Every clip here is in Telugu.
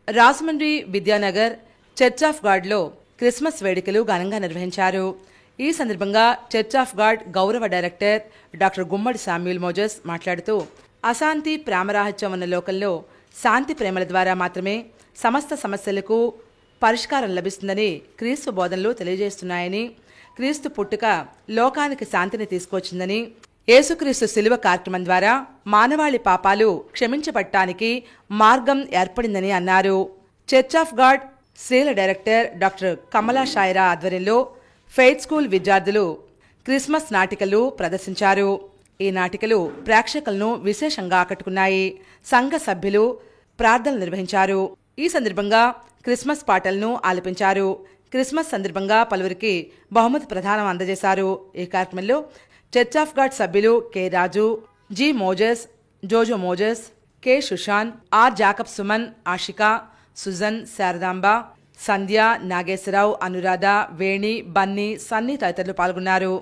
రాజమండ్రి విద్యానగర్ చర్చ్ ఆఫ్ గాడ్లో క్రిస్మస్ వేడుకలు ఘనంగా నిర్వహించారు. ఈ సందర్భంగా చర్చ్ ఆఫ్ గాడ్ గౌరవ director doctor Gummadi Samuel Moses మాట్లాడుతూ, అశాంతి ప్రేమరాహిత్యం ఉన్న లోకంలో శాంతి ప్రేమల ద్వారా మాత్రమే సమస్త సమస్యలకు పరిష్కారం లభిస్తుందని క్రీస్తు బోధనలు తెలియజేస్తున్నాయని, క్రీస్తు పుట్టుక లోకానికి శాంతిని తీసుకొచ్చిందని, యేసుక్రీస్తు శిలువ కార్యక్రమం ద్వారా మానవాళి పాపాలు క్షమించబడటానికి మార్గం ఏర్పడిందని అన్నారు. చర్చ్ ఆఫ్ గాడ్ శ్రీల డైరెక్టర్ డాక్టర్ కమలా షాయిరా ఆధ్వర్యంలో ఫెయిత్ స్కూల్ విద్యార్థులు క్రిస్మస్ నాటికలు ప్రదర్శించారు. ఈ నాటికలు ప్రేక్షకులను విశేషంగా ఆకట్టుకున్నాయి. సంఘ సభ్యులు ప్రార్థనలు నిర్వహించారు. ఈ సందర్భంగా క్రిస్మస్ పాటలను ఆలపించారు. క్రిస్మస్ సందర్భంగా పలువురికి బహుమతి ప్రదానం అందజేశారు. ఈ కార్యక్రమంలో చర్చ్ ఆఫ్ గాడ్ సభ్యులు K Raju, G Moses, Jojo Moses, K Sushant, R Jacob Suman, Ashika, Sujan, Sharadamba, Sandhya, Nageswara Rao, Anuradha, Veni, Bunny, Sunny తదితరులు పాల్గొన్నారు.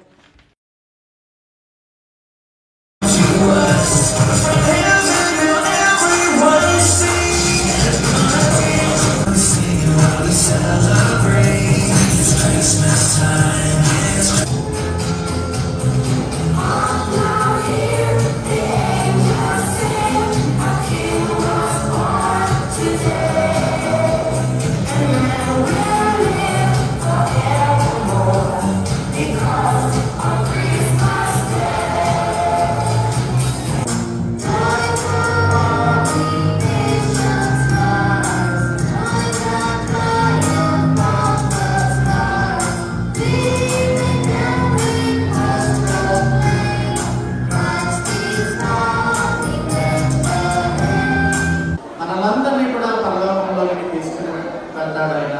మనలందరినీ కూడా పరలోకంలోకి తీసుకుని వెళ్తాడు ఆయన.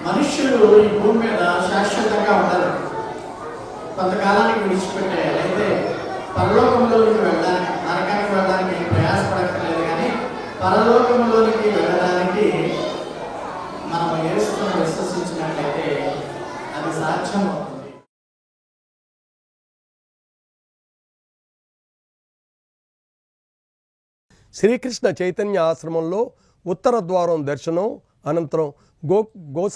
మనుష్యుడు ఈ భూమి మీద శాశ్వతంగా ఉండరు, కొంతకాలానికి విడిచిపెట్టే. అయితే పరలోకంలోకి వెళ్ళడానికి, నరకానికి వెళ్ళడానికి ప్రయాసపడక్కర్లేదు, కానీ పరలోకంలోనికి వెళ్ళడానికి మనం యేసుని విశ్వసించినట్లయితే అది సాధ్యం అవుతుంది. శ్రీకృష్ణ చైతన్య ఆశ్రమంలో ఉత్తర ద్వారం దర్శనం అనంతరం గోసా